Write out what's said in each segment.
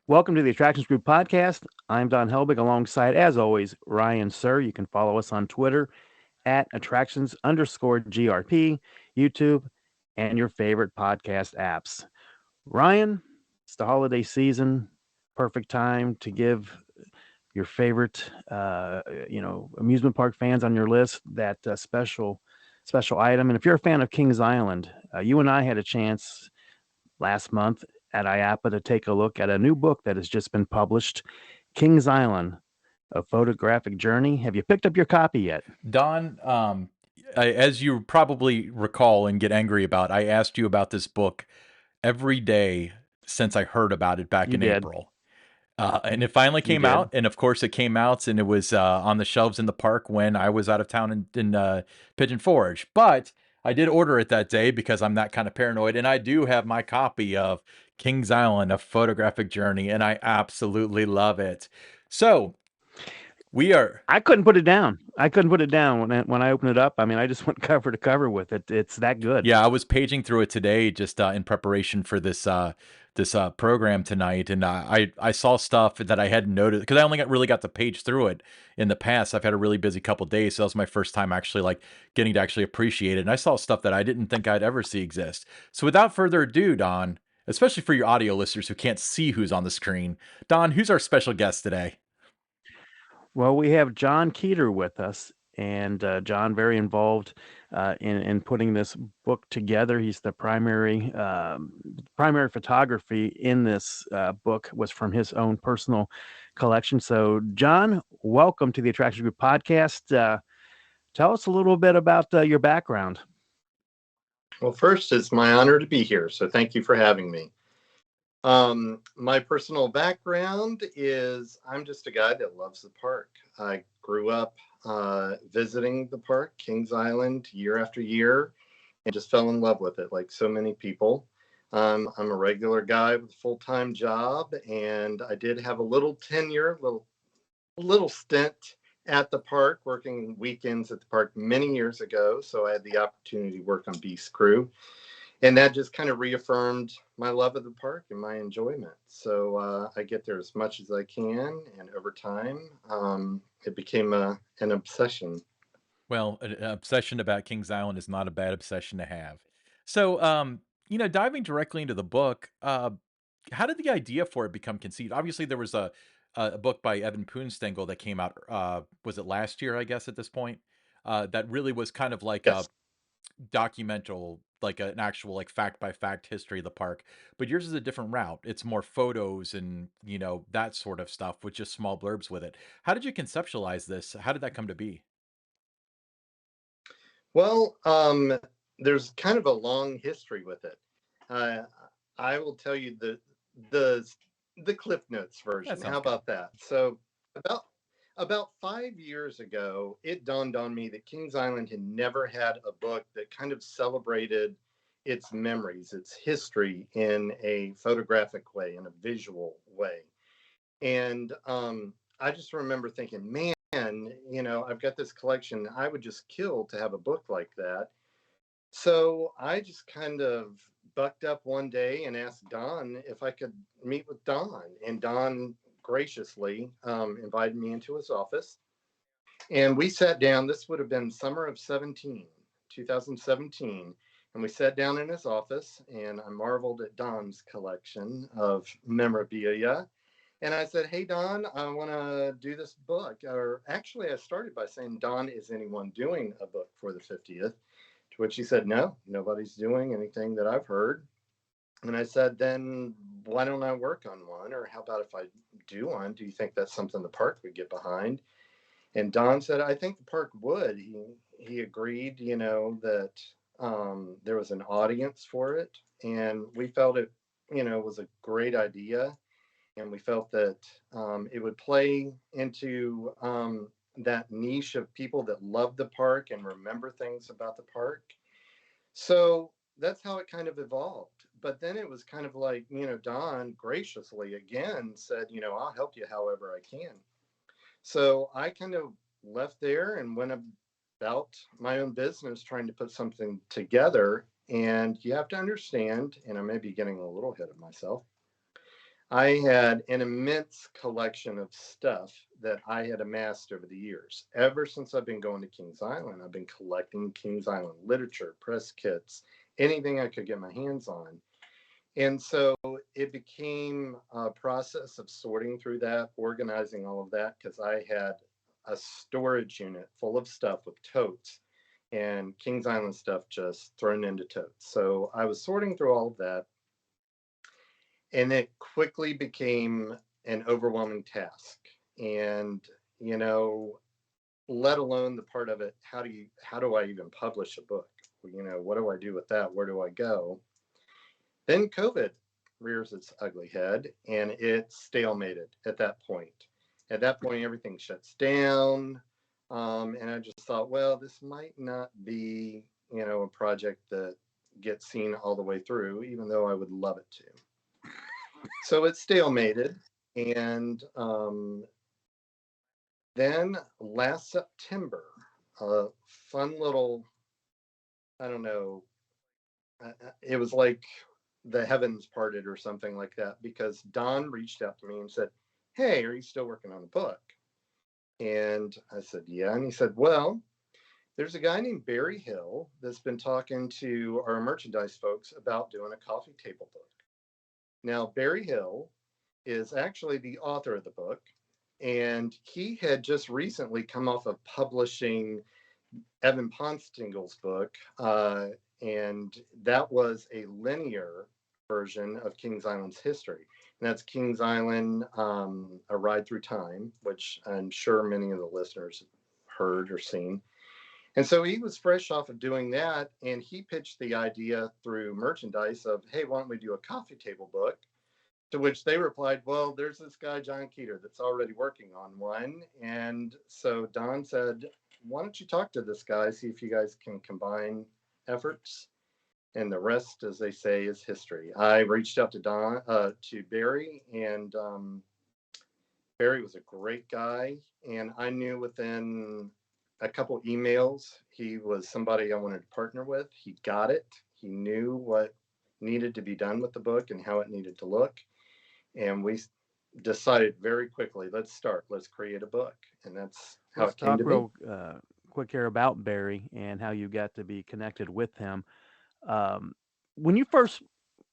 Welcome to the Attractions Group podcast. I'm Don Helbig alongside, as always, Ryan Sir. You can follow us on Twitter at attractions_GRP, YouTube, and your favorite podcast apps. Ryan, it's the holiday season. Perfect time to give your favorite, amusement park fans on your list that special item. And if you're a fan of Kings Island, you and I had a chance last month at IAPA to take a look at a new book that has just been published, Kings Island, A Photographic Journey. Have you picked up your copy yet? Don, as you probably recall and get angry about, I asked you about this book every day since I heard about it back You in did. April. And it finally You came did. out. And of course, it came out and it was on the shelves in the park when I was out of town in Pigeon Forge. But I did order it that day because I'm that kind of paranoid. And I do have my copy of Kings Island, A Photographic Journey, and I absolutely love it. So I couldn't put it down. When I opened it up. I mean, I just went cover to cover with it. It's that good. Yeah, I was paging through it today just in preparation for this program tonight, and I saw stuff that I hadn't noticed because I only really got to page through it in the past. I've had a really busy couple days, so that was my first time actually like getting to actually appreciate it. And I saw stuff that I didn't think I'd ever see exist. So without further ado, Don, especially for your audio listeners who can't see who's on the screen, Don, who's our special guest today? Well, we have John Keeter with us, and John very involved in putting this book together. He's the primary photography in this book was from his own personal collection. So, John, welcome to the Attraction Group podcast. Tell us a little bit about your background. Well, first, it's my honor to be here, so thank you for having me. My personal background is I'm just a guy that loves the park. I grew up visiting the park, Kings Island, year after year, and just fell in love with it like so many people. I'm a regular guy with a full-time job, and I did have a little tenure, little stint at the park, working weekends at the park many years ago. So I had the opportunity to work on Beast Crew. And that just kind of reaffirmed my love of the park and my enjoyment. So I get there as much as I can. And over time, it became an obsession. Well, an obsession about Kings Island is not a bad obsession to have. So, diving directly into the book, how did the idea for it become conceived? Obviously, there was a book by Evan Poonstengel that came out. Was it last year? I guess at this point, that really was kind of like a Yes. documental, like an actual like fact by fact history of the park. But yours is a different route. It's more photos and that sort of stuff with just small blurbs with it. How did you conceptualize this? How did that come to be? Well, there's kind of a long history with it. Uh, I will tell you the the Cliff Notes That version. sounds How good. about that? So about 5 years ago, it dawned on me that Kings Island had never had a book that kind of celebrated its memories, its history in a photographic way, in a visual way. And I just remember thinking, man, I've got this collection. I would just kill to have a book like that. So I just kind of bucked up one day and asked Don if I could meet with Don. And Don graciously invited me into his office. And we sat down. This would have been summer of 2017. And we sat down in his office, and I marveled at Don's collection of memorabilia. And I said, hey, Don, I want to do this book. Or actually, I started by saying, Don, is anyone doing a book for the 50th? To which he said, no, nobody's doing anything that I've heard. And I said, then why don't I work on one? Or how about if I do one? Do you think that's something the park would get behind? And Don said, I think the park would. He agreed, that there was an audience for it. And we felt it, was a great idea. And we felt that it would play into that niche of people that love the park and remember things about the park. So that's how it kind of evolved. But then it was kind of like, Don graciously again said, I'll help you however I can. So I kind of left there and went about my own business trying to put something together. And you have to understand, and I may be getting a little ahead of myself, I had an immense collection of stuff that I had amassed over the years. Ever since I've been going to Kings Island, I've been collecting Kings Island literature, press kits, anything I could get my hands on. And so it became a process of sorting through that, organizing all of that, because I had a storage unit full of stuff with totes and Kings Island stuff just thrown into totes. So I was sorting through all of that, and it quickly became an overwhelming task. And, you know, let alone the part of it, how do I even publish a book? What do I do with that? Where do I go? Then COVID rears its ugly head, and it stalemated at that point. At that point, everything shuts down. And I just thought, well, this might not be, a project that gets seen all the way through, even though I would love it to. So it stalemated. And then last September, a fun little, I don't know, it was like the heavens parted or something like that, because Don reached out to me and said, "Hey, are you still working on a book?" And I said, "Yeah." And he said, "Well, there's a guy named Barry Hill that's been talking to our merchandise folks about doing a coffee table book." Now, Barry Hill is actually the author of the book, and he had just recently come off of publishing Evan Ponstingle's book, and that was a linear version of Kings Island's history. And that's Kings Island, A Ride Through Time, which I'm sure many of the listeners have heard or seen. And so he was fresh off of doing that, and he pitched the idea through merchandise of, "Hey, why don't we do a coffee table book?" To which they replied, "Well, there's this guy, John Keeter, that's already working on one." And so Don said, "Why don't you talk to this guy, see if you guys can combine efforts?" And the rest, as they say, is history. I reached out to Barry, and Barry was a great guy. And I knew within a couple emails, he was somebody I wanted to partner with. He got it. He knew what needed to be done with the book and how it needed to look. And we decided very quickly, let's create a book. And that's how Let's it came talk to be. real quick here about Barry and how you got to be connected with him. When you first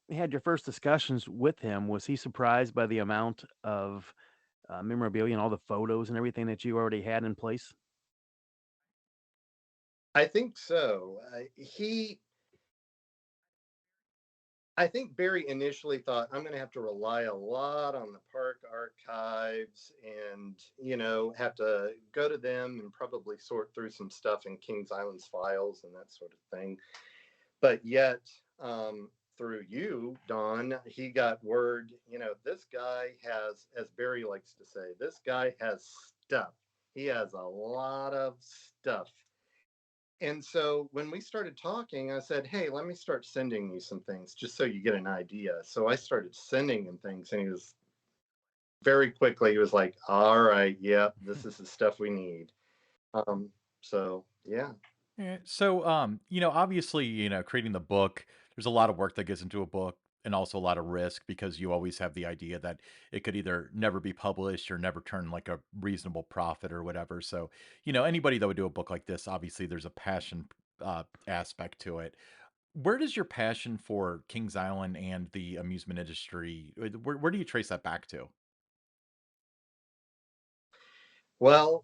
had your first discussions with him, was he surprised by the amount of memorabilia and all the photos and everything that you already had in place? I think so. I think Barry initially thought, I'm going to have to rely a lot on the park archives and, have to go to them and probably sort through some stuff in Kings Island's files and that sort of thing. But yet, through you, Don, he got word, this guy has, as Barry likes to say, this guy has stuff. He has a lot of stuff. And so when we started talking, I said, "Hey, let me start sending you some things just so you get an idea." So I started sending him things, and he was he was like, "All right, yeah, this is the stuff we need." So yeah. Yeah. So, obviously, creating the book, there's a lot of work that goes into a book and also a lot of risk because you always have the idea that it could either never be published or never turn like a reasonable profit or whatever. So, anybody that would do a book like this, obviously there's a passion aspect to it. Where does your passion for Kings Island and the amusement industry, where do you trace that back to? Well,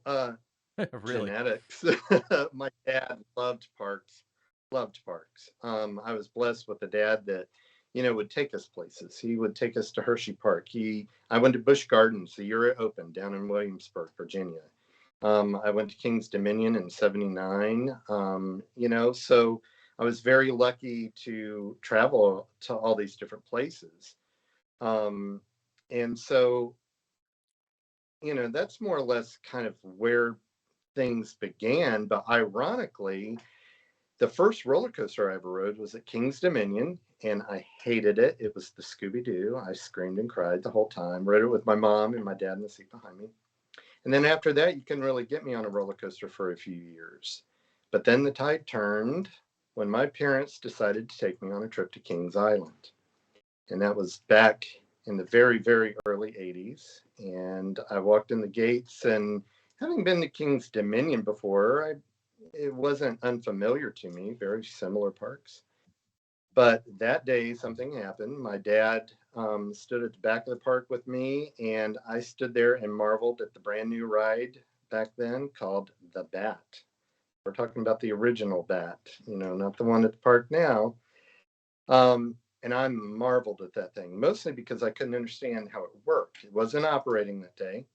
Really? genetics. My dad loved parks. I was blessed with a dad that, would take us places. He would take us to Hershey Park. I went to Busch Gardens the year it opened down in Williamsburg, Virginia. I went to King's Dominion in '79. So I was very lucky to travel to all these different places. Um, and so, that's more or less kind of where things began. But ironically, the first roller coaster I ever rode was at King's Dominion, and I hated it. It was the Scooby Doo. I screamed and cried the whole time. Rode it with my mom and my dad in the seat behind me. And then after that, you couldn't really get me on a roller coaster for a few years. But then the tide turned when my parents decided to take me on a trip to Kings Island. And that was back in the very, very early 80s. And I walked in the gates, and having been to King's Dominion before, it wasn't unfamiliar to me, very similar parks. But that day, something happened. My dad stood at the back of the park with me, and I stood there and marveled at the brand new ride back then called the Bat. We're talking about the original Bat, not the one at the park now. And I marveled at that thing, mostly because I couldn't understand how it worked. It wasn't operating that day,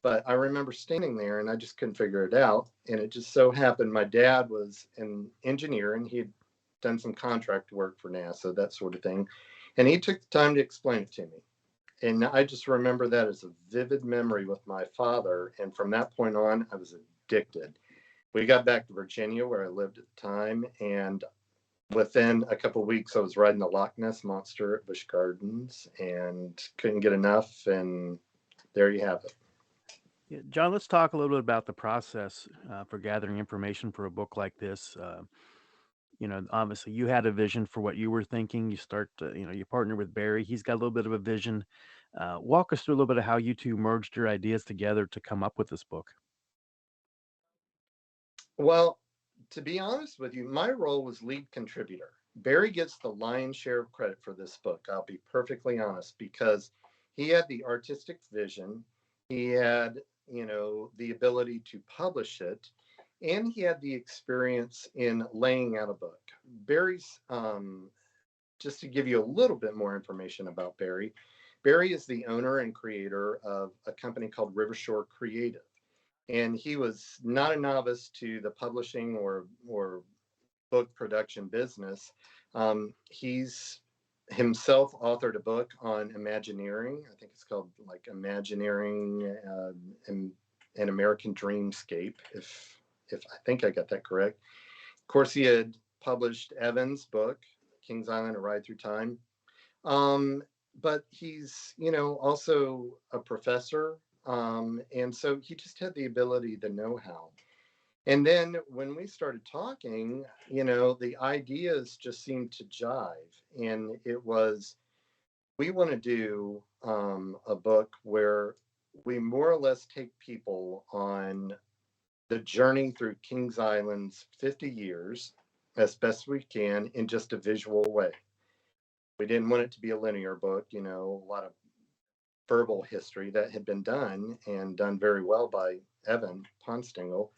but I remember standing there and I just couldn't figure it out. And it just so happened my dad was an engineer, and he had done some contract work for NASA, that sort of thing. And he took the time to explain it to me. And I just remember that as a vivid memory with my father. And from that point on, I was addicted. We got back to Virginia, where I lived at the time, and within a couple of weeks, I was riding the Loch Ness Monster at Busch Gardens and couldn't get enough. And there you have it. Yeah, John, let's talk a little bit about the process for gathering information for a book like this. Obviously, you had a vision for what you were thinking. You partner with Barry. He's got a little bit of a vision. Walk us through a little bit of how you two merged your ideas together to come up with this book. Well, to be honest with you, my role was lead contributor. Barry gets the lion's share of credit for this book. I'll be perfectly honest, because he had the artistic vision, he had, the ability to publish it, and he had the experience in laying out a book. Barry's, just to give you a little bit more information about Barry, Barry is the owner and creator of a company called Rivershore Creative. And he was not a novice to the publishing or book production business. He's himself authored a book on Imagineering. I think it's called like Imagineering an American Dreamscape, if I think I got that correct. Of course, he had published Evan's book, Kings Island: A Ride Through Time. But he's, also a professor. And so he just had the ability, the know-how. And then when we started talking, the ideas just seemed to jive. And it was, we want to do a book where we more or less take people on the journey through Kings Island's 50 years as best we can in just a visual way. We didn't want it to be a linear book, a lot of verbal history that had been done and done very well by Evan Ponstingle.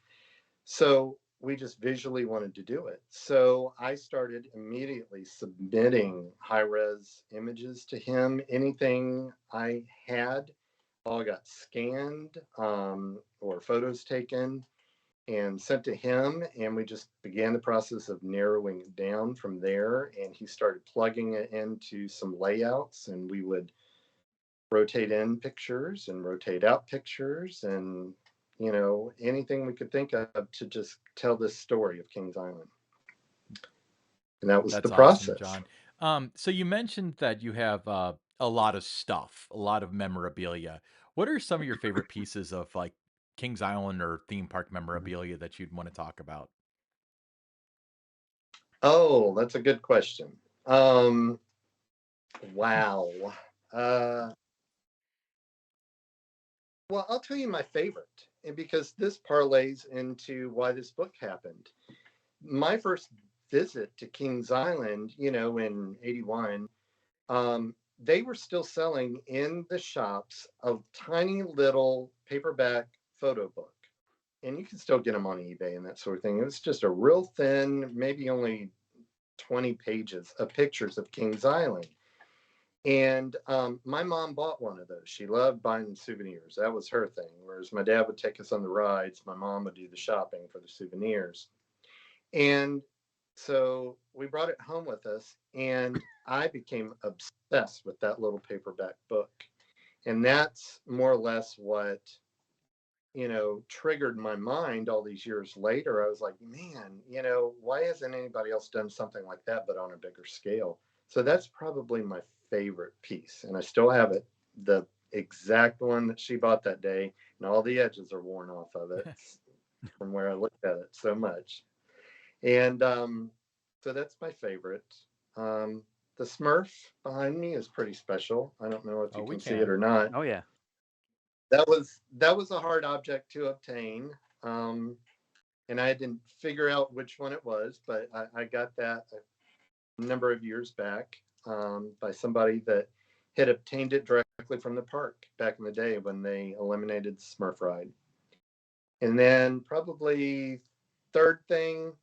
So we just visually wanted to do it. So I started immediately submitting high-res images to him. Anything I had all got scanned or photos taken and sent to him, and we just began the process of narrowing it down from there. And he started plugging it into some layouts, and we would rotate in pictures and rotate out pictures, and anything we could think of to just tell this story of Kings Island. And that was That's the awesome, process. John. So you mentioned that you have a lot of stuff, a lot of memorabilia. What are some of your favorite pieces of like Kings Island or theme park memorabilia that you'd want to talk about? Oh, that's a good question. Wow. uh well, I'll tell you my favorite, and because this parlays into why this book happened. My first visit to Kings Island, in 81, they were still selling in the shops a tiny little paperback photo book. And you can still get them on eBay and that sort of thing. It was just a real thin, maybe only 20 pages of pictures of Kings Island. And my mom bought one of those. She loved buying souvenirs. That was her thing. Whereas my dad would take us on the rides, my mom would do the shopping for the souvenirs. And so we brought it home with us, and I became obsessed with that little paperback book. And that's more or less what, triggered my mind all these years later. I was like, man, why hasn't anybody else done something like that, but on a bigger scale? So that's probably my favorite piece. And I still have it, the exact one that she bought that day, and all the edges are worn off of it from where I looked at it so much. And so So that's my favorite. The Smurf behind me is pretty special. I don't know if you can see it or not. Oh yeah. That was a hard object to obtain. And I didn't figure out which one it was, but I got that a number of years back by somebody that had obtained it directly from the park back in the day when they eliminated the Smurf ride. And then probably third thing,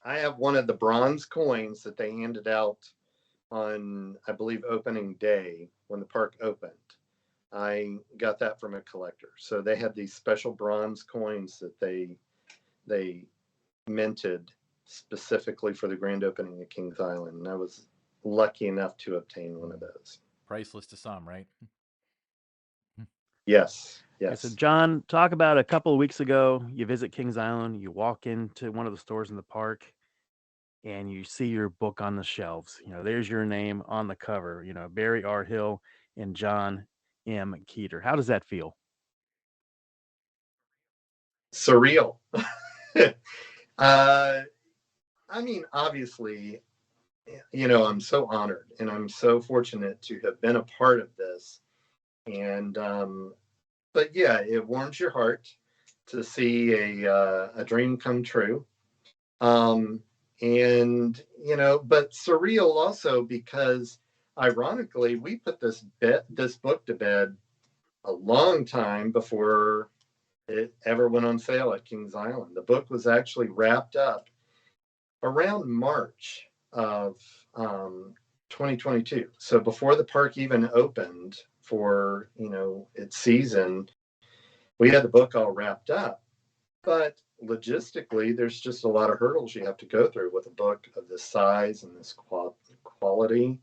I have one of the bronze coins that they handed out on, I believe, opening day when the park opened. I got that from a collector. So they had these special bronze coins that they minted specifically for the grand opening of Kings Island. And I was lucky enough to obtain one of those. Priceless to some, right? Yes. Okay, so Yes. John, talk about a couple of weeks ago, you visit Kings Island, you walk into one of the stores in the park and you see your book on the shelves. There's your name on the cover, Barry R. Hill and John M. Keeter. How does that feel? Surreal. I mean, obviously, I'm so honored and I'm so fortunate to have been a part of this. And, but yeah, it warms your heart to see a dream come true. And, but surreal also because ironically, we put this book to bed a long time before it ever went on sale at Kings Island. The book was actually wrapped up around March of 2022. So before the park even opened for, its season, we had the book all wrapped up. But logistically, there's just a lot of hurdles you have to go through with a book of this size and this quality.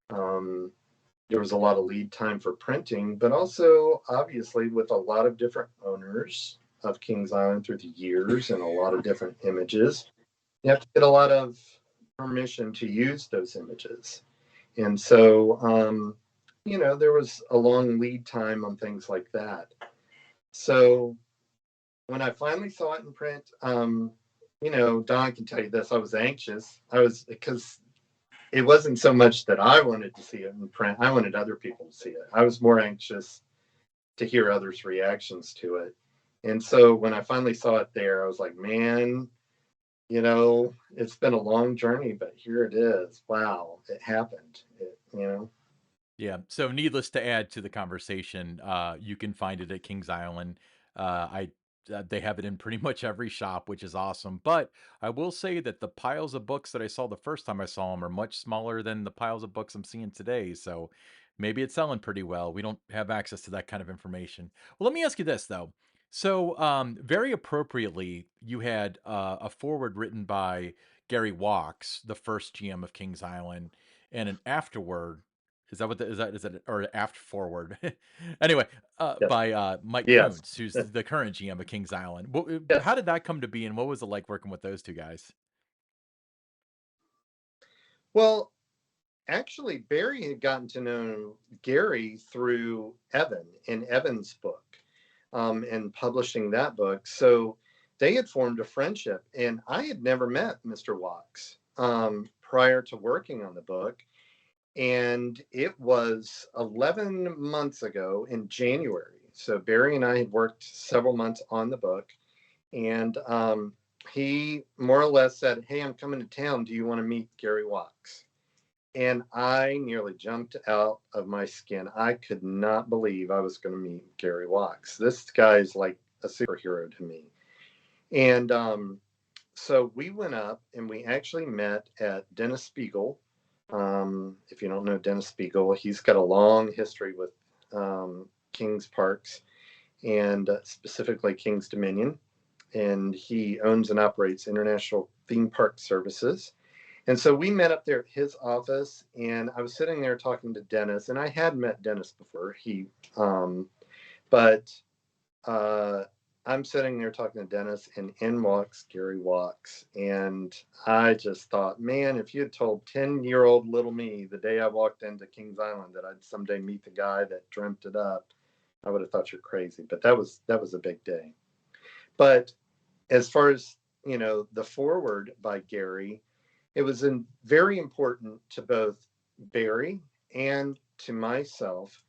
There was a lot of lead time for printing, but also obviously with a lot of different owners of Kings Island through the years and a lot of different images, you have to get a lot of permission to use those images. And so, there was a long lead time on things like that. So when I finally saw it in print, Don can tell you this, I was anxious. Because it wasn't so much that I wanted to see it in print. I wanted other people to see it. I was more anxious to hear others' reactions to it. And so when I finally saw it there, I was like, man, it's been a long journey, but here it is. Wow, it happened. Yeah. So, needless to add to the conversation, you can find it at Kings Island. I They have it in pretty much every shop, which is awesome. But I will say that the piles of books that I saw the first time I saw them are much smaller than the piles of books I'm seeing today. So maybe it's selling pretty well. We don't have access to that kind of information. Well, let me ask you this though. So, very appropriately, you had a forward written by Gary Walks, the first GM of Kings Island, and an afterward. Is that what the, is that or aft forward? Anyway, Yes. by Mike Yes. Kuntz, who's the current GM of Kings Island. How Yes. did that come to be, and what was it like working with those two guys? Well, actually, Barry had gotten to know Gary through Evan in Evan's book, and publishing that book. So they had formed a friendship, and I had never met Mr. Walks prior to working on the book. And it was 11 months ago in January. So Barry and I had worked several months on the book, and he more or less said, "Hey, I'm coming to town. Do you want to meet Gary Walks?" And I nearly jumped out of my skin. I could not believe I was going to meet Gary Walks. This guy's like a superhero to me. And so we went up and we actually met at Dennis Spiegel. If you don't know Dennis Spiegel, he's got a long history with Kings Parks and specifically Kings Dominion. And he owns and operates International Theme Park Services. And so we met up there at his office, and I was sitting there talking to Dennis, and I had met Dennis before. But I'm sitting there talking to Dennis, and in walks Gary Walks, and I just thought, man, if you had told 10-year-old little me the day I walked into Kings Island that I'd someday meet the guy that dreamt it up, I would have thought you're crazy. But that was a big day. But as far as the foreword by Gary. It was very important to both Barry and to myself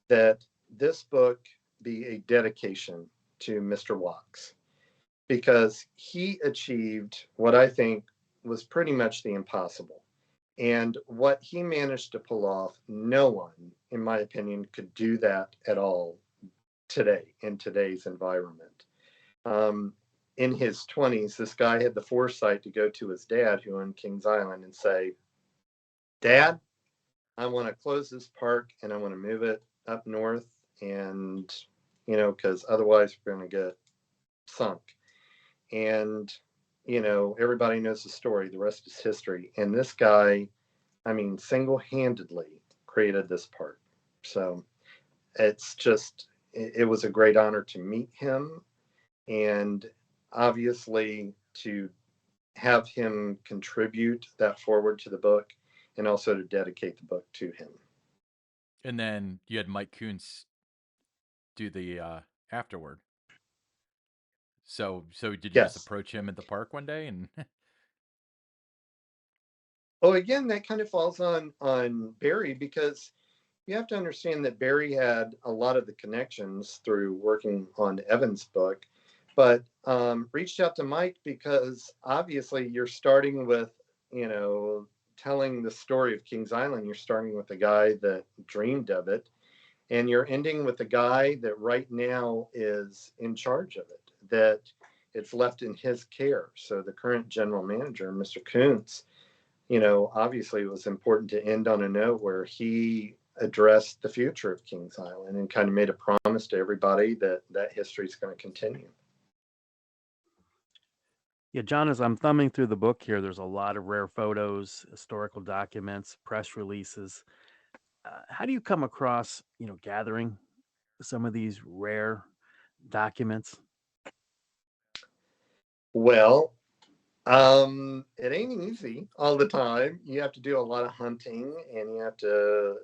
that this book be a dedication to Mr. Wachs, because he achieved what I think was pretty much the impossible. And what he managed to pull off, no one, in my opinion, could do that at all today in today's environment. Um, in his 20s, this guy had the foresight to go to his dad, who owned Kings Island, and say, Dad, I want to close this park and I want to move it up north. And, because otherwise we're going to get sunk. And, everybody knows the story. The rest is history. And this guy, I mean, single-handedly created this park. So it's just, it was a great honor to meet him, and obviously to have him contribute that forward to the book, and also to dedicate the book to him. And then you had Mike Kuntz do the afterward. So did you just Yes. approach him at the park one day and Oh, again, that kind of falls on Barry, because you have to understand that Barry had a lot of the connections through working on Evan's book, but reached out to Mike because obviously you're starting with, telling the story of Kings Island. You're starting with the guy that dreamed of it, and you're ending with the guy that right now is in charge of it, that it's left in his care. So the current general manager, Mr. Kuntz, obviously it was important to end on a note where he addressed the future of Kings Island and kind of made a promise to everybody that that history is going to continue. Yeah, John, as I'm thumbing through the book here, there's a lot of rare photos, historical documents, press releases. How do you come across, gathering some of these rare documents? Well, it ain't easy all the time. You have to do a lot of hunting, and you have to,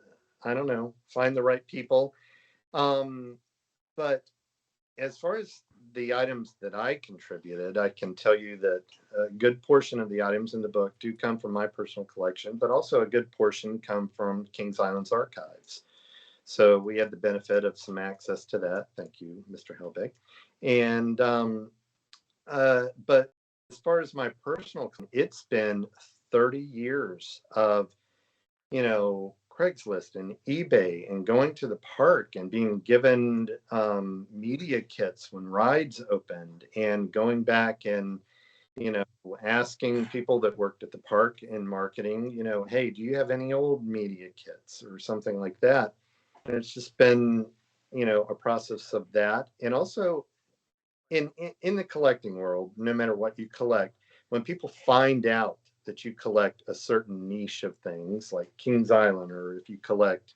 I don't know, find the right people. But as far as the items that I contributed, I can tell you that a good portion of the items in the book do come from my personal collection, but also a good portion come from Kings Island's archives. So we had the benefit of some access to that. Thank you, Mr. Helbig. And but as far as my personal, it's been 30 years of, Craigslist and eBay and going to the park and being given media kits when rides opened, and going back and, you know, asking people that worked at the park in marketing, hey, do you have any old media kits or something like that? And it's just been, a process of that. And also in the collecting world, no matter what you collect, when people find out that you collect a certain niche of things like Kings Island, or if you collect,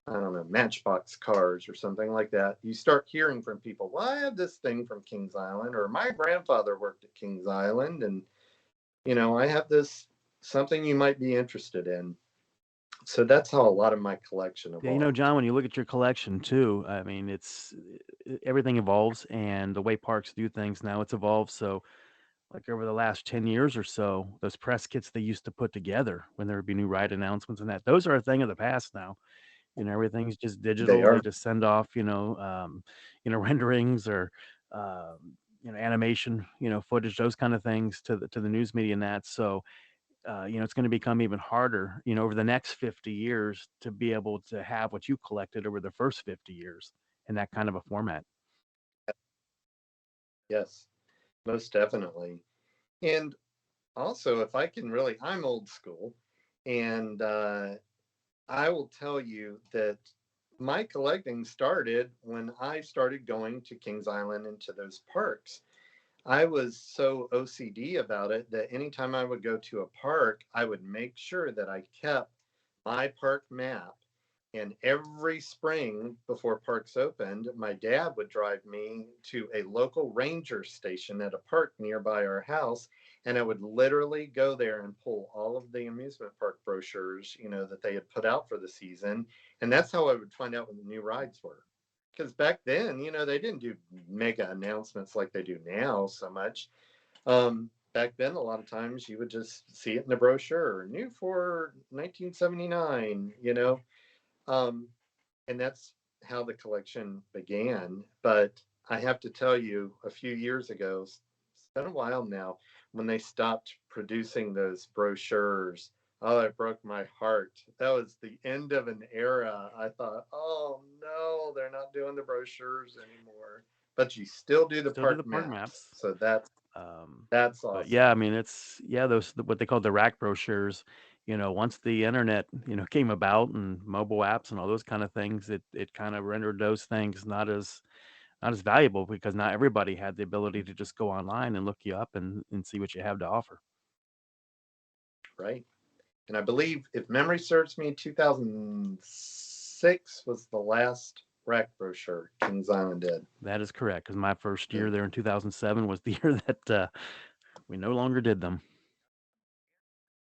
I don't know, Matchbox cars or something like that, you start hearing from people, well, I have this thing from Kings Island, or my grandfather worked at Kings Island, and I have this something you might be interested in. So that's how a lot of my collection Yeah, evolved. John, when you look at your collection too, I mean, everything evolves, and the way parks do things now, it's evolved. So, like over the last 10 years or so, those press kits they used to put together when there would be new ride announcements and that, those are a thing of the past now. Everything's just They digital. They are. just send off, renderings or, animation, footage, those kind of things to the news media and that. So, it's going to become even harder, over the next 50 years to be able to have what you collected over the first 50 years in that kind of a format. Yes, most definitely. And also, if I can really, I'm old school, and I will tell you that my collecting started when I started going to Kings Island and to those parks. I was so OCD about it that anytime I would go to a park, I would make sure that I kept my park map. And every spring before parks opened, my dad would drive me to a local ranger station at a park nearby our house. And I would literally go there and pull all of the amusement park brochures, that they had put out for the season. And that's how I would find out when the new rides were. Because back then, they didn't do mega announcements like they do now so much. back then, a lot of times you would just see it in the brochure, new for 1979, um, and that's how the collection began. But I have to tell you, a few years ago, it's been a while now, when they stopped producing those brochures, oh, it broke my heart. That was the end of an era. I thought, oh no, they're not doing the brochures anymore. But you still do the Still do park the park maps. maps. So that's Um, that's but yeah, I awesome. mean, it's those what they call the rack brochures. Once the internet came about and mobile apps and all those kind of things, it kind of rendered those things not as valuable because not everybody had the ability to just go online and look you up and see what you have to offer. Right. And I believe, if memory serves me, 2006 was the last rack brochure Kings Island did. That is correct, because my first year And, there in 2007 was the year that we no longer did them.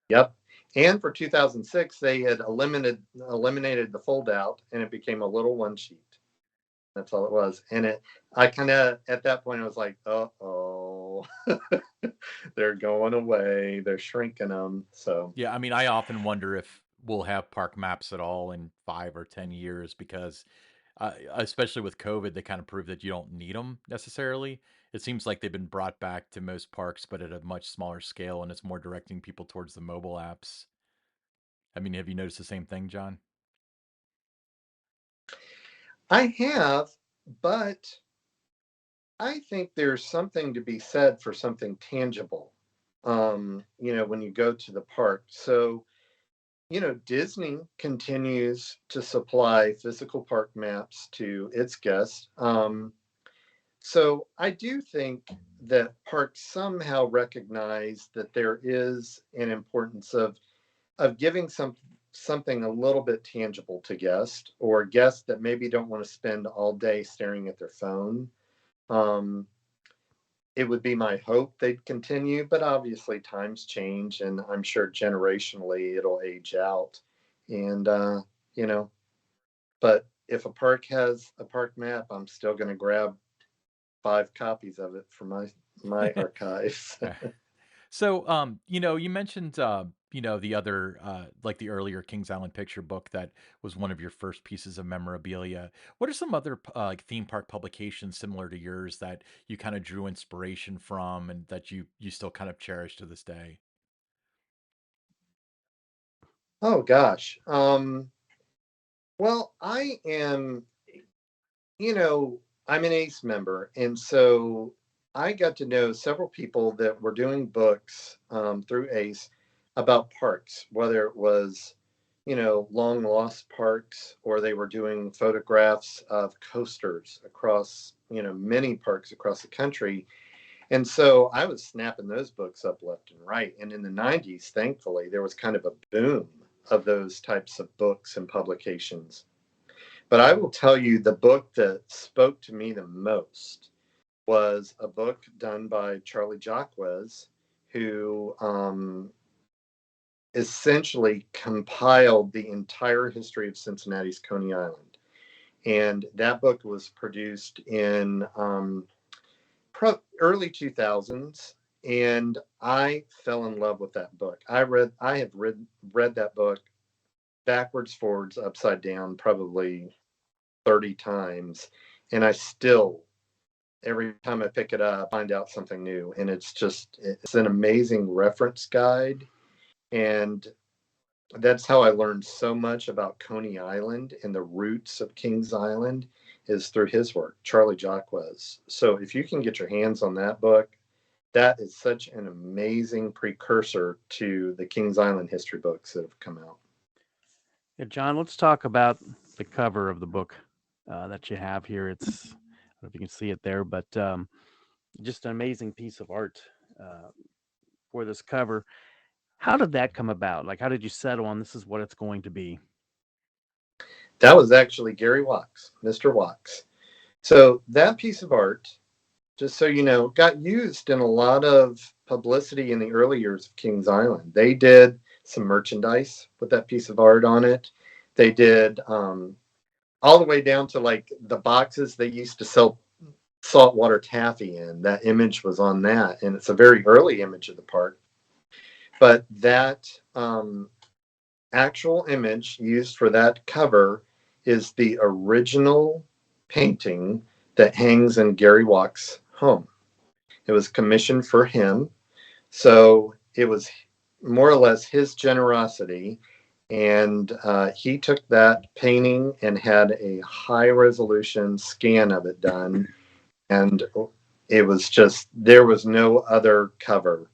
yep. And for 2006, they had eliminated the fold out, and it became a little one sheet. That's all it was. And I kind of, at that point, I was like, oh, they're going away. They're shrinking them. So, Yeah, I mean, I often wonder if we'll have park maps at all in 5 or 10 years because, especially with COVID, they kind of prove that you don't need them necessarily. It seems like they've been brought back to most parks, but at a much smaller scale, and it's more directing people towards the mobile apps. I mean, have you noticed the same thing, John? I have, but I think there's something to be said for something tangible, when you go to the park. So, Disney continues to supply physical park maps to its guests. So I do think that parks somehow recognize that there is an importance of giving something a little bit tangible to guests, or guests that maybe don't want to spend all day staring at their phone. Um, it would be my hope they'd continue, but obviously times change, and I'm sure generationally it'll age out. And you know, but if a park has a park map, I'm still going to grab 5 copies of it for my archives. So, you mentioned, the other, like the earlier Kings Island picture book that was one of your first pieces of memorabilia. What are some other like theme park publications similar to yours that you kind of drew inspiration from and that you still kind of cherish to this day? Oh gosh. Well, you know, I'm an ACE member, and so I got to know several people that were doing books through ACE about parks, whether it was, long lost parks, or they were doing photographs of coasters across, many parks across the country. And so I was snapping those books up left and right. And in the 90s, thankfully, there was kind of a boom of those types of books and publications. But I will tell you, the book that spoke to me the most was a book done by Charlie Jacques, who essentially compiled the entire history of Cincinnati's Coney Island. And that book was produced in early 2000s, and I fell in love with that book. I have read that book backwards, forwards, upside down, probably 30 times, and I still, every time I pick it up, find out something new. And it's an amazing reference guide. And that's how I learned so much about Coney Island and the roots of Kings Island, is through his work, Charlie Jacques. So if you can get your hands on that book, that is such an amazing precursor to the Kings Island history books that have come out. Yeah, John, let's talk about the cover of the book that you have here. I don't know if you can see it there, but just an amazing piece of art uh, for this cover. How did that come about? Like, how did you settle on this is what it's going to be? That was actually Gary Wachs, Mr. Wachs. So that piece of art, just so you know, got used in a lot of publicity in the early years of Kings Island. They did some merchandise with that piece of art on it. They did all the way down to like the boxes they used to sell saltwater taffy in. That image was on that, and it's a very early image of the park. But that actual image used for that cover is the original painting that hangs in Gary Walk's home. It was commissioned for him. So it was more or less his generosity. And he took that painting and had a high resolution scan of it done. And it was just, there was no other cover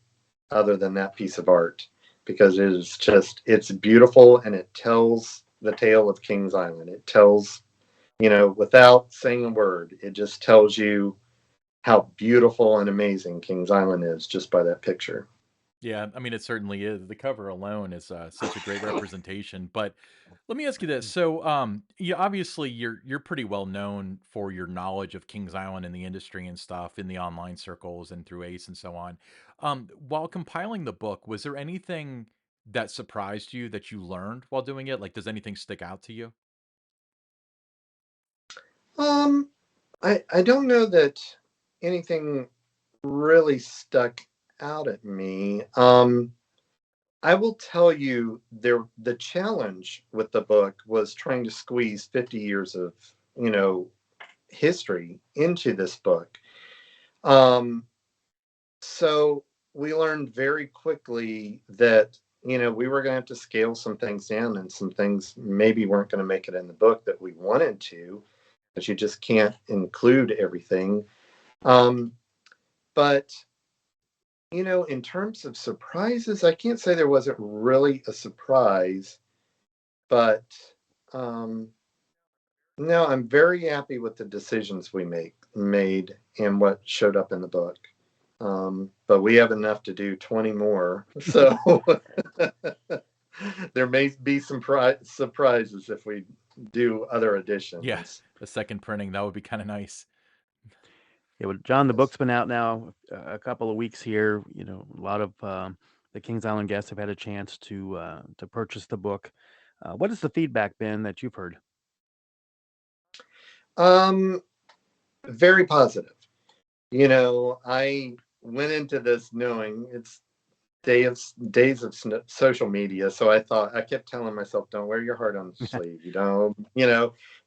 other than that piece of art, because it is just, it's beautiful, and it tells the tale of Kings Island. It tells, without saying a word, it just tells you how beautiful and amazing Kings Island is just by that picture. Yeah, I mean, it certainly is. The cover alone is such a great representation. But let me ask you this: so, yeah, obviously you're pretty well known for your knowledge of Kings Island and the industry and stuff in the online circles and through Ace and so on. While compiling the book, was there anything that surprised you that you learned while doing it? Like, does anything stick out to you? Um, I don't know that anything really stuck out at me. I will tell you, the challenge with the book was trying to squeeze 50 years of, you know, history into this book. Um, so we learned very quickly that, we were going to have to scale some things down, and some things maybe weren't going to make it in the book that we wanted to, but you just can't include everything. Um, but in terms of surprises, I can't say there wasn't really a surprise, but um, no, I'm very happy with the decisions we made and what showed up in the book. But we have enough to do 20 more, so there may be some surprises if we do other Yeah, editions. a second printing that would be kind of nice. Yeah, well, John, the Yes. book's been out now a couple of weeks here. A lot of the Kings Island guests have had a chance to purchase the book. What has the feedback been that you've heard? Um, Very positive. I went into this knowing it's days of social media. So I kept telling myself, don't wear your heart on the sleeve.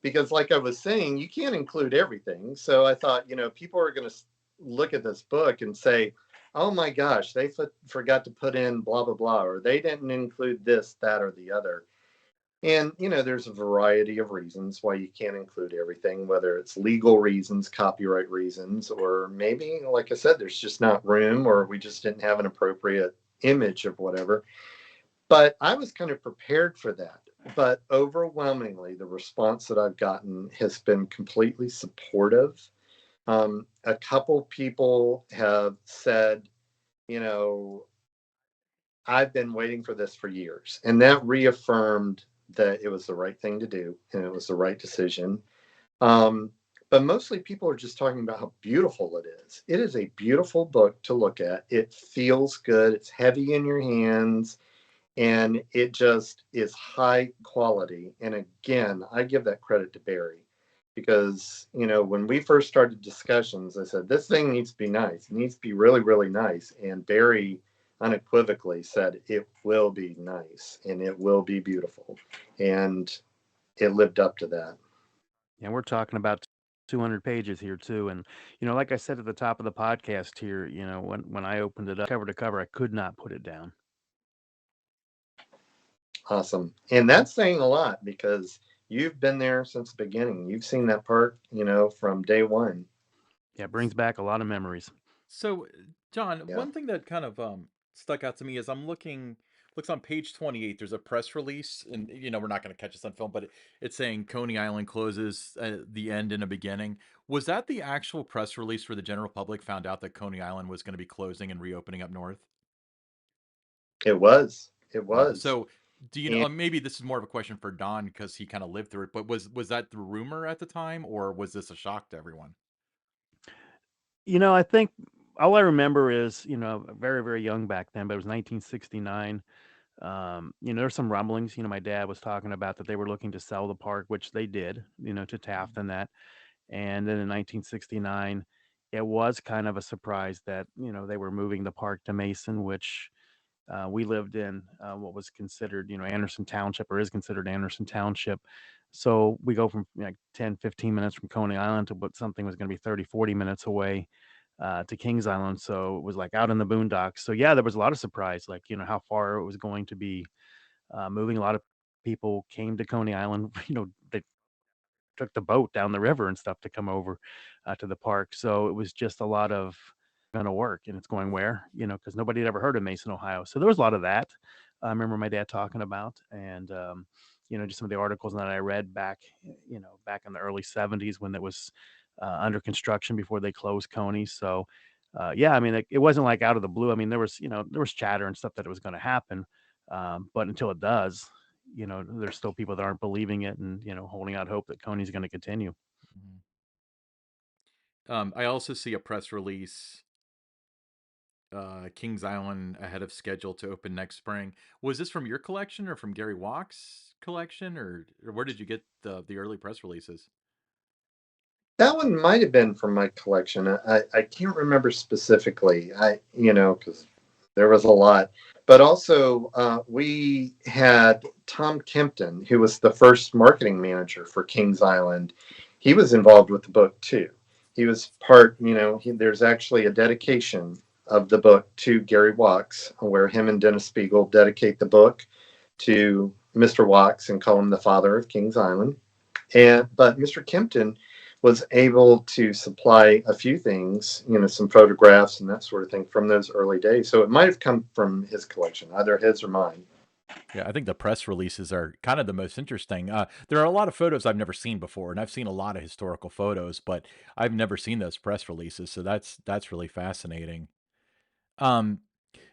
Because like I was saying, you can't include everything. So I thought, people are going to look at this book and say, oh my gosh, they forgot to put in blah, blah, blah, or they didn't include this, that, or the other. And, there's a variety of reasons why you can't include everything, whether it's legal reasons, copyright reasons, or maybe, like I said, there's just not room, or we just didn't have an appropriate image of whatever. But I was kind of prepared for that. But overwhelmingly, the response that I've gotten has been completely supportive. A couple people have said, you know, I've been waiting for this for years. And that reaffirmed that it was the right thing to do and it was the right decision. Um, but mostly people are just talking about how beautiful it is. It is a beautiful book to look at. It feels good. It's heavy in your hands, and it just is high quality. And again, I give that credit to Barry, because, when we first started discussions, I said, this thing needs to be nice. It needs to be really, really nice. And Barry unequivocally said, it will be nice and it will be beautiful. And it lived up to that. And we're talking about 200 pages here too. And like I said at the top of the podcast here, when I opened it up cover to cover, I could not put it down. Awesome. And that's saying a lot, because you've been there since the beginning. You've seen that part, from day one. Yeah, it brings back a lot of memories. So, John, Yeah. one thing that kind of stuck out to me is looks on page 28. There's a press release, and we're not going to catch this on film, but it's saying Coney Island closes the end in a beginning. Was that the actual press release where the general public found out that Coney Island was going to be closing and reopening up north? It was. It Wow. was. So, do you know? And Maybe this is more of a question for Don because he kind of lived through it. But was that the rumor at the time, or was this a shock to everyone? I think all I remember is, very, very young back then, but it was 1969. There's some rumblings. My dad was talking about that they were looking to sell the park, which they did, to Taft and that. And then in 1969, it was kind of a surprise that they were moving the park to Mason, which we lived in what was considered Anderson Township, or is considered Anderson Township. So we go from like 10, 15 minutes from Coney Island to what something was going to be 30, 40 minutes away to Kings Island. So it was like out in the boondocks. So yeah, there was a lot of surprise, like how far it was going to be moving. A lot of people came to Coney Island. They took the boat down the river and stuff to come over to the park. So it was just a lot of going to work, and it's going where, because nobody had ever heard of Mason, Ohio. So there was a lot of that. I remember my dad talking about, and just some of the articles that I read back, back in the early '70s when it was under construction before they closed Coney. So yeah, I mean, it wasn't like out of the blue. I mean, there was chatter and stuff that it was going to happen, but until it does, there's still people that aren't believing it and, holding out hope that Coney's going to continue. Mhm. I also see a press release, Kings Island ahead of schedule to open next spring. Was this from your collection or from Gary Walk's collection, or where did you get the early press releases? That one might have been from my collection. I can't remember specifically. Because there was a lot. But also, we had Tom Kempton, who was the first marketing manager for Kings Island. He was involved with the book too. He was part. There's actually a dedication of the book to Gary Walks, where him and Dennis Spiegel dedicate the book to Mr. Walks and call him the father of Kings Island. But Mr. Kempton was able to supply a few things, some photographs and that sort of thing from those early days. So it might have come from his collection, either his or mine. Yeah, I think the press releases are kind of the most interesting. There are a lot of photos I've never seen before, and I've seen a lot of historical photos, but I've never seen those press releases. So that's really fascinating. Um,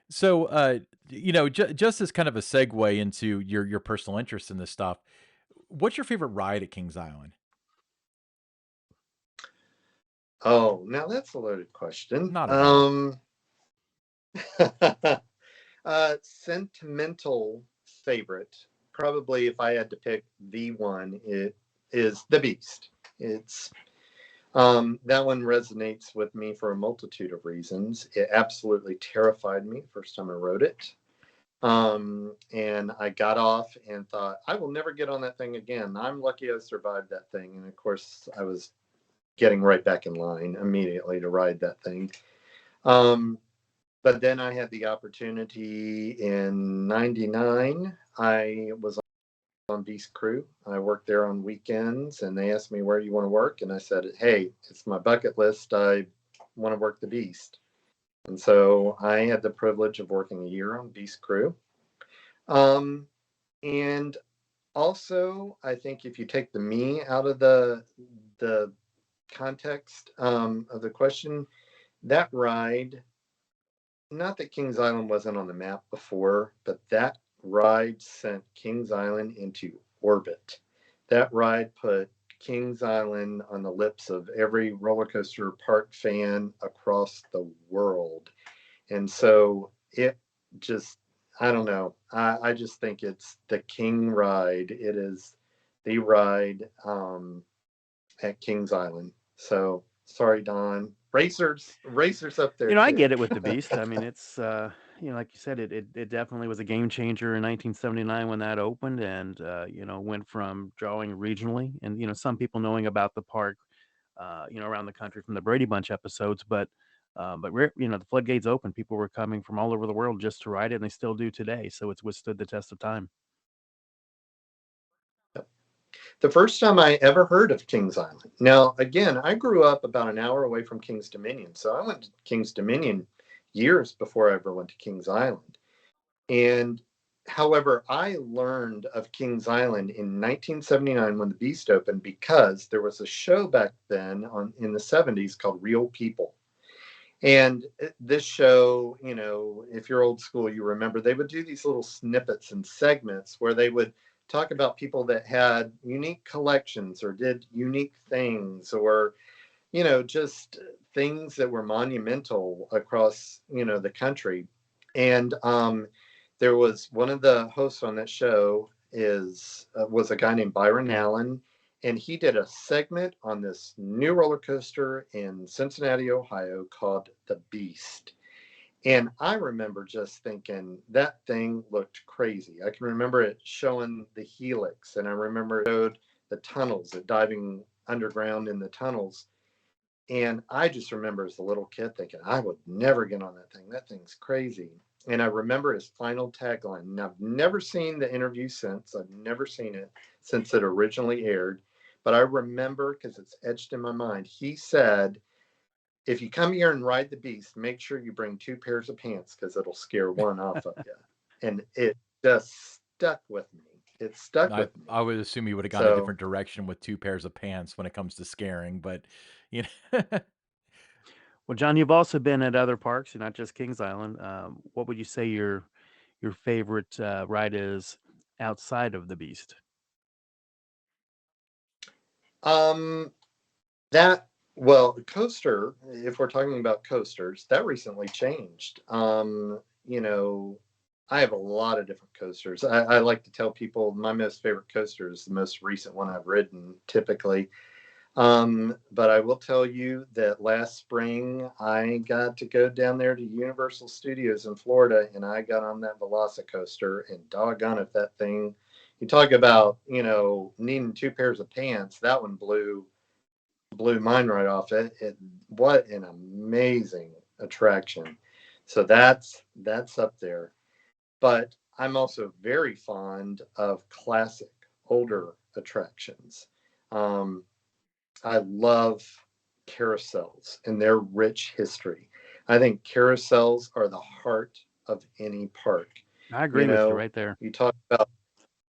so just as kind of a segue into your personal interest in this stuff, what's your favorite ride at Kings Island? Oh, now that's a loaded question. Not at all. Sentimental favorite, probably if I had to pick the one, it is The Beast. It's that one resonates with me for a multitude of reasons. It absolutely terrified me the first time I wrote it. And I got off and thought, I will never get on that thing again. I'm lucky I survived that thing. And of course, I was getting right back in line immediately to ride that thing. Um, but then I had the opportunity in '99. I was on Beast Crew. I worked there on weekends, and they asked me, where do you want to work? And I said, hey, it's my bucket list. I want to work the Beast. And so I had the privilege of working a year on Beast Crew. Um, and also, I think if you take the me out of the context of the question, that ride, not that Kings Island wasn't on the map before, but that ride sent Kings Island into orbit. That ride put Kings Island on the lips of every roller coaster park fan across the world. And so it just, I don't know. I just think it's the king ride. It is the ride at Kings Island. So sorry, Don. Racers up there I too. get it with the Beast. I mean, it's like you said, it definitely was a game changer in 1979 when that opened, and went from drawing regionally, and some people knowing about the park, around the country from the Brady Bunch episodes, but the floodgates open. People were coming from all over the world just to ride it, and they still do today. So it's withstood the test of time. The first time I ever heard of Kings Island. Now, again, I grew up about an hour away from Kings Dominion. So I went to Kings Dominion years before I ever went to Kings Island. And however, I learned of Kings Island in 1979 when the Beast opened because there was a show back then in the '70s called Real People. And this show, if you're old school, you remember they would do these little snippets and segments where they would talk about people that had unique collections or did unique things, or, just things that were monumental across, the country. And there was one of the hosts on that show was a guy named Byron Allen, And he did a segment on this new roller coaster in Cincinnati, Ohio called The Beast. And I remember just thinking that thing looked crazy. I can remember it showing the helix, and I remember it showed the tunnels, it diving underground in the tunnels. And I just remember as a little kid thinking, I would never get on that thing. That thing's crazy. And I remember his final tagline. And I've never seen the interview since. I've never seen it since it originally aired. But I remember because it's etched in my mind. He said, if you come here and ride the beast, make sure you bring 2 pairs of pants because it'll scare one off of you. And it just stuck with me. It stuck with me. I would assume you would have gone a So different direction with 2 pairs of pants when it comes to scaring, but you know, Well, John, you've also been at other parks, not just Kings Island. What would you say your favorite ride is outside of the Beast? that well, coaster, if we're talking about coasters, that recently changed. You know, I have a lot of different coasters. I like to tell people my most favorite coaster is the most recent one I've ridden typically. But I will tell you that last spring I got to go down there to Universal Studios in Florida, and I got on that Velocicoaster, and doggone if that thing, you talk about, needing 2 pairs of pants, that one blew mine right off. It what an amazing attraction. So that's up there. But I'm also very fond of classic older attractions. Um, I love carousels and their rich history. I think carousels are the heart of any park. I You agree with you know, right there. you talk about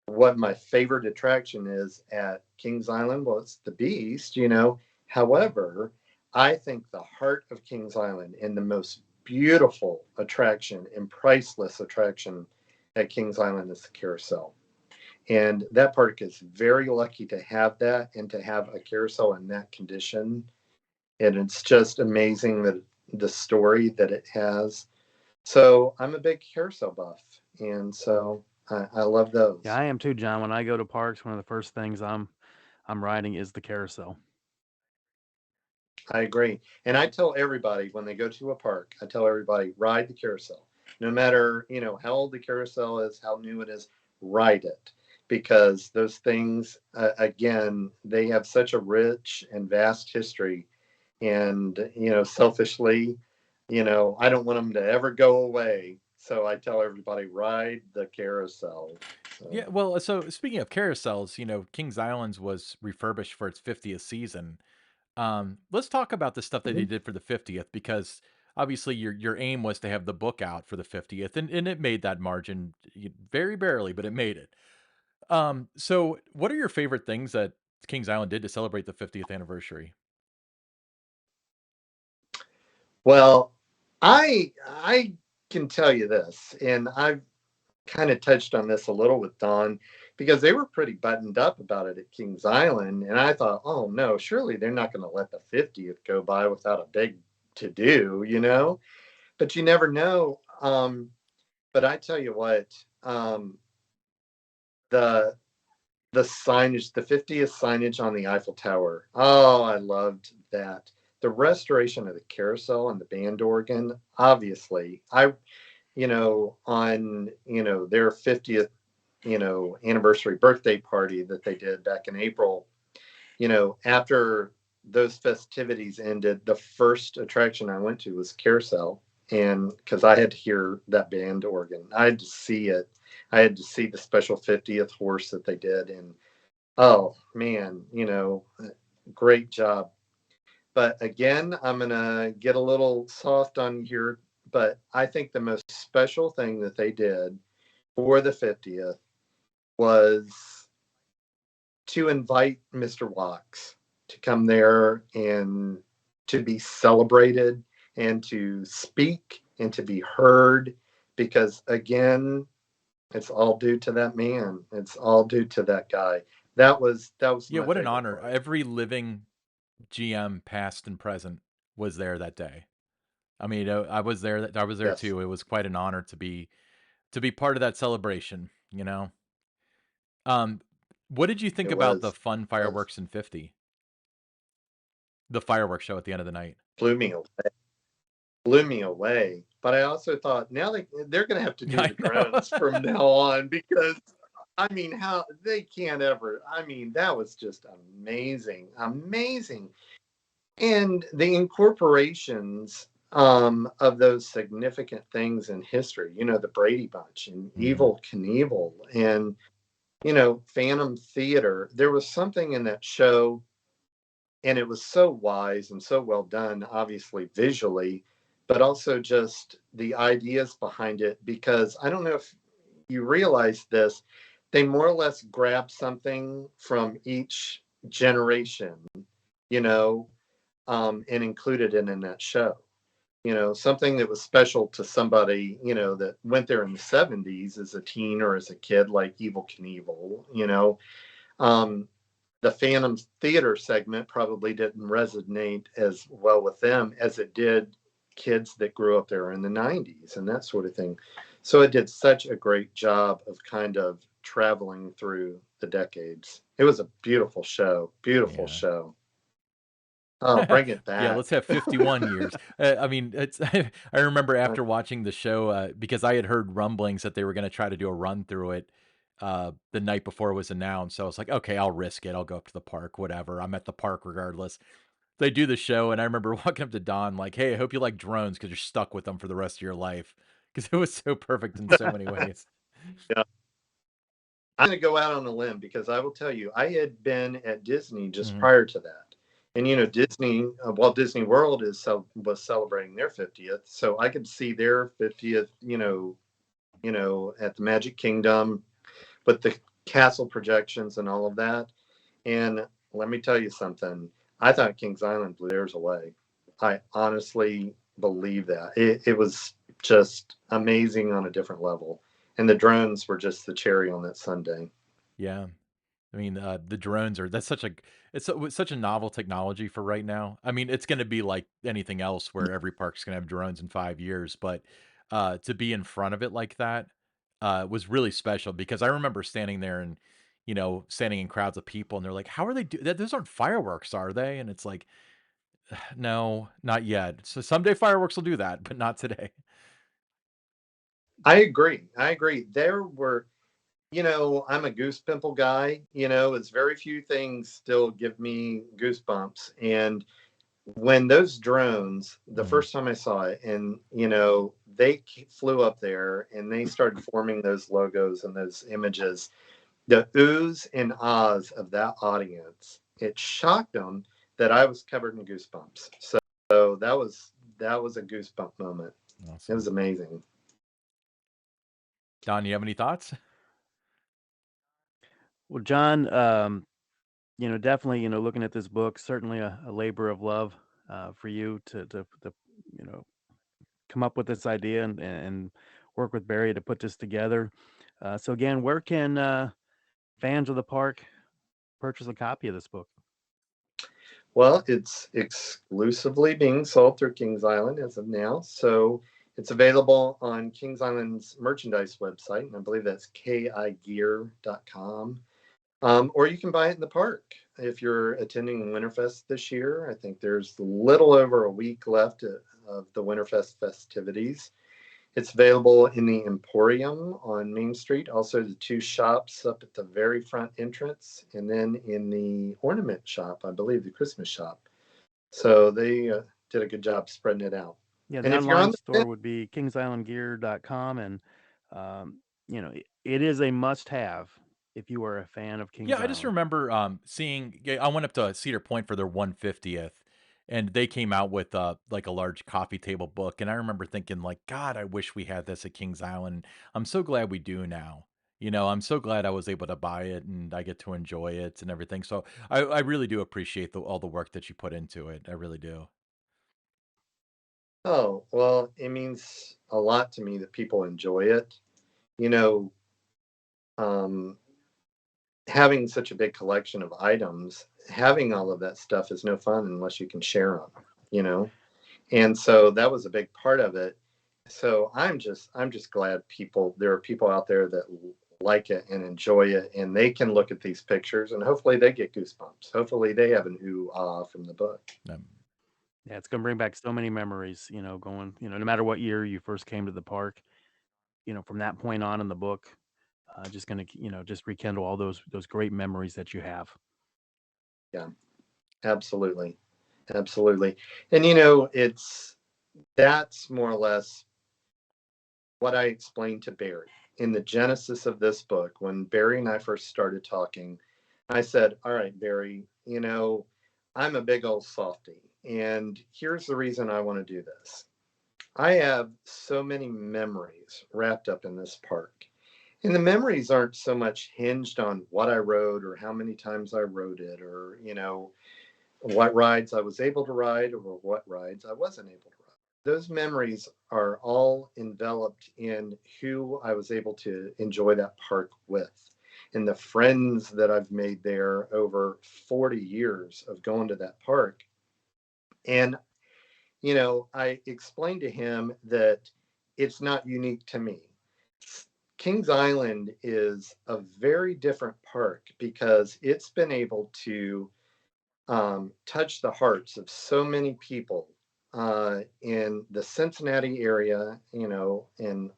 what my favorite attraction is at Kings Island. Well, it's the Beast. However, I think the heart of Kings Island and the most beautiful attraction and priceless attraction at Kings Island is the carousel. And that park is very lucky to have that and to have a carousel in that condition. And it's just amazing that the story that it has. So I'm a big carousel buff. And so I love Yeah, those. I am too, John. When I go to parks, one of the first things I'm riding is the carousel. I agree. And I tell everybody when they go to a park, I tell everybody, ride the carousel. No matter, how old the carousel is, how new it is, ride it. Because those things, again, they have such a rich and vast history. And, selfishly, I don't want them to ever go away. So I tell everybody, ride the carousel. yeah. So, Well, so speaking of carousels, Kings Islands was refurbished for its 50th season. Let's talk about the stuff that they mhm. did for the 50th because obviously your aim was to have the book out for the 50th, and it made that margin very barely, but it made it. So what are your favorite things that Kings Island did to celebrate the 50th anniversary? Well, I can tell you this, and I've kind of touched on this a little with Don because they were pretty buttoned up about it at Kings Island. And I thought, oh no, surely they're not going to let the 50th go by without a big to do. But you never know. But I tell you what, the the signage, the 50th signage on the Eiffel Tower. Oh, I loved that. The restoration of the carousel and the band organ, obviously. On their 50th anniversary birthday party that they did back in April, after those festivities ended, the first attraction I went to was Carousel. And because I had to hear that band organ, I had to see it. I had to see the special 50th horse that they did. And oh, man, great job. But again, I'm going to get a little soft on here. But I think the most special thing that they did for the 50th was to invite Mr. Wax to come there and to be celebrated and to speak and to be heard. Because again, it's all due to that man. It's all due to that guy. That was Yeah, my what an favorite honor. part. Every living GM, past and present, was there that day. I mean, I was there. I was there Yes. too. It was quite an honor to be part of that celebration. Um, What did you think It about the was. fun fireworks in 50? The fireworks show at the end of the night. Blew me away. Blew me away. But I also thought now they're going to have to do the drones from now on, because I mean, how they can't ever. I mean, that was just amazing, amazing. And the incorporations of those significant things in history, the Brady Bunch and Evil Knievel and, Phantom Theater. There was something in that show, and it was so wise and so well done, obviously visually, but also just the ideas behind it. Because I don't know if you realize this, they more or less grab something from each generation, you know, and included it in that show. Something that was special to somebody, that went there in the 70s as a teen or as a kid, like Evil Knievel. Um, the Phantom Theater segment probably didn't resonate as well with them as it did kids that grew up there in the 90s and that sort of thing. So it did such a great job of kind of traveling through the decades. It was a beautiful show. Beautiful show. Oh, bring it Yeah, back. let's have 51 years. I mean, it's I remember after watching the show, because I had heard rumblings that they were going to try to do a run through it the night before it was announced. So I was like, okay, I'll risk it. I'll go up to the park, whatever. I'm at the park regardless. They do the show, and I remember walking up to Don like, hey, I hope you like drones because you're stuck with them for the rest of your life, because it was so perfect in so many ways. Yeah. I'm going to go out on a limb because I will tell you, I had been at Disney just prior to that. And Disney, Walt Disney World was celebrating their 50th, so I could see their 50th, at the Magic Kingdom, with the castle projections and all of that. And let me tell you something. I thought Kings Island blew theirs away. I honestly believe that it was just amazing on a different level, and the drones were just the cherry on that sundae. Yeah. I mean, the drones are such a novel technology for right now. I mean, it's going to be like anything else where every park's going to have drones in 5 years, but to be in front of it like that was really special because I remember standing there and standing in crowds of people and they're like, "How are they do that? Those aren't fireworks, are they?" And it's like, "No, not yet. So someday fireworks will do that, but not today." I agree. I agree. There were, I'm a goose pimple guy. It's very few things still give me goosebumps. And when those drones, the first time I saw it, and they flew up there and they started forming those logos and those images, the oohs and ahs of that audience, it shocked them that I was covered in goosebumps. So that was a goosebump moment. It Awesome. was amazing. Don, you have any thoughts? Well, John, definitely, looking at this book, certainly a labor of love for you to you know, come up with this idea and work with Barry to put this together. So again, where can fans of the park purchase a copy of this book? Well, it's exclusively being sold through Kings Island as of now. So it's available on Kings Island's merchandise website, and I believe that's kigear.com. Or you can buy it in the park if you're attending Winterfest this year. I think there's a little over a week left of the Winterfest festivities. It's available in the Emporium on Main Street, also the two shops up at the very front entrance, and then in the ornament shop, I believe the Christmas shop. So they did a good job spreading it out. Yeah, And the if you're online on the store would be kingsislandgear.com, and it is a must-have if you are a fan of Yeah, Kings I just Island. remember I went up to Cedar Point for their 150th and they came out with like a large coffee table book and I remember thinking like god, I wish we had this at Kings Island. I'm so glad we do now. I'm so glad I was able to buy it and I get to enjoy it and everything. So I really do appreciate all the work that you put into it. I really do. Oh, well, it means a lot to me that people enjoy it. You know, um, having such a big collection of items, having all of that stuff is no fun unless you can share them, you know? And so that was a big part of it. So I'm just glad there are people out there that like it and enjoy it, and they can look at these pictures and hopefully they get goosebumps. Hopefully they have an ooh ah from the book. Yeah, it's going to bring back so many memories, going, no matter what year you first came to the park, from that point on in the book, just going to, just rekindle all those great memories that you have. Yeah, absolutely. Absolutely. And that's more or less what I explained to Barry in the genesis of this book. When Barry and I first started talking, I said, all right, Barry, I'm a big old softy, and here's the reason I want to do this. I have so many memories wrapped up in this park. And the memories aren't so much hinged on what I rode or how many times I rode it, or, what rides I was able to ride or what rides I wasn't able to ride. Those memories are all enveloped in who I was able to enjoy that park with, and the friends that I've made there over 40 years of going to that park. And, I explained to him that it's not unique to me. Kings Island is a very different park because it's been able to touch the hearts of so many people in the Cincinnati area, in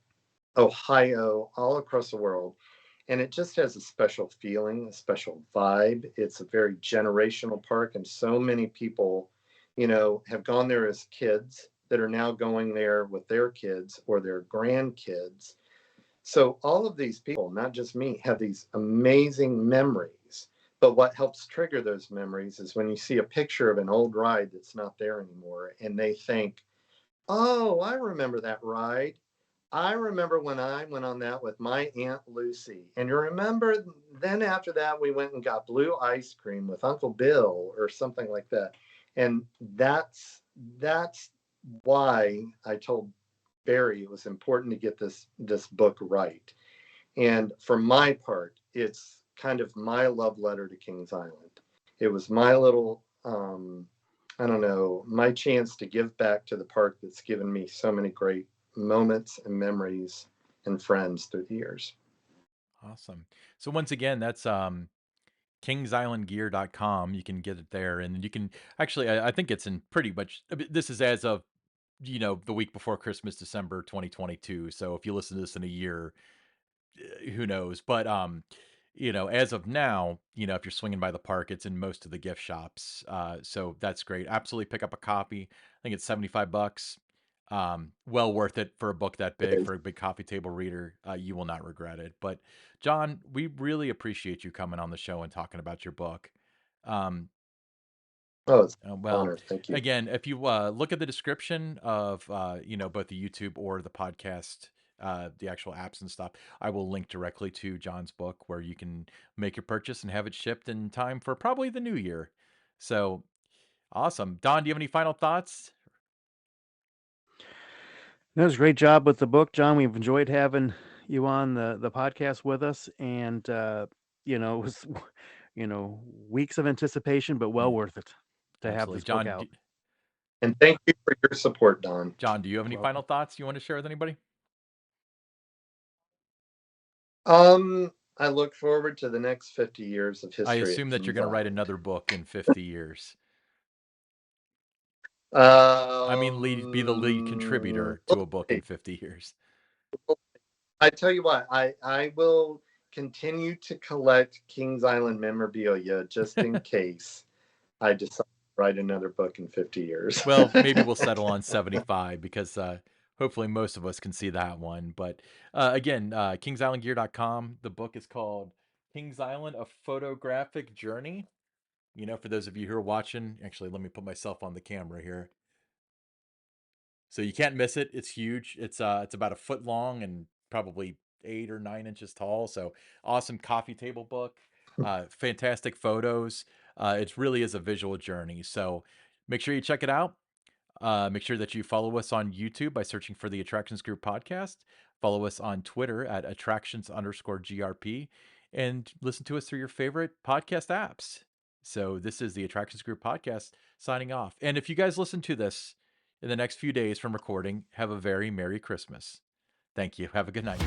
Ohio, all across the world. And it just has a special feeling, a special vibe. It's a very generational park, and so many people, have gone there as kids that are now going there with their kids or their grandkids. So all of these people, not just me, have these amazing memories. But what helps trigger those memories is when you see a picture of an old ride that's not there anymore, and they think, oh, I remember that ride. I remember when I went on that with my Aunt Lucy. And you remember then after that, we went and got blue ice cream with Uncle Bill or something like that. And that's why I told Barry it was important to get this book right. And for my part, it's kind of my love letter to Kings Island. It was my little I don't know, my chance to give back to the park that's given me so many great moments and memories and friends through the years. Awesome. So once again, that's kingsislandgear.com. You can get it there, and you can actually, I think it's in pretty much, this is as of, the week before Christmas, December 2022. So if you listen to this in a year, who knows? But as of now, if you're swinging by the park, it's in most of the gift shops. So that's great. Absolutely pick up a copy. I think it's $75. Well worth it for a book that big, for a big coffee table reader. You will not regret it. But John, we really appreciate you coming on the show and talking about your book. Um, Oh, it's an well, honor. Thank you. again, if you look at the description of both the YouTube or the podcast, the actual apps and stuff, I will link directly to John's book where you can make your purchase and have it shipped in time for probably the new year. So awesome, Don. Do you have any final thoughts? That was a great job with the book, John. We've enjoyed having you on the podcast with us, and it was weeks of anticipation, but well worth it to have Absolutely, this book John. out. And thank you for your support, Don. John, do you have any Welcome. final thoughts you want to share with anybody? I look forward to the next 50 years of I history at assume that you're Kings going to write Island. another book in 50 years. I mean, be the lead contributor to a book in 50 years. I tell you what, I will continue to collect Kings Island memorabilia just in case I decide to write another book in 50 years. Well, maybe we'll settle on 75 because hopefully most of us can see that one. But again, kingsislandgear.com. The book is called Kings Island, A Photographic Journey. For those of you who are watching, actually, let me put myself on the camera here. So you can't miss it. It's huge. It's about a foot long and probably 8 or 9 inches tall. So awesome coffee table book. Fantastic photos. It really is a visual journey. So make sure you check it out. Make sure that you follow us on YouTube by searching for the Attractions Group Podcast. Follow us on Twitter at attractions_GRP, and listen to us through your favorite podcast apps. So this is the Attractions Group Podcast signing off. And if you guys listen to this in the next few days from recording, have a very Merry Christmas. Thank you. Have a good night.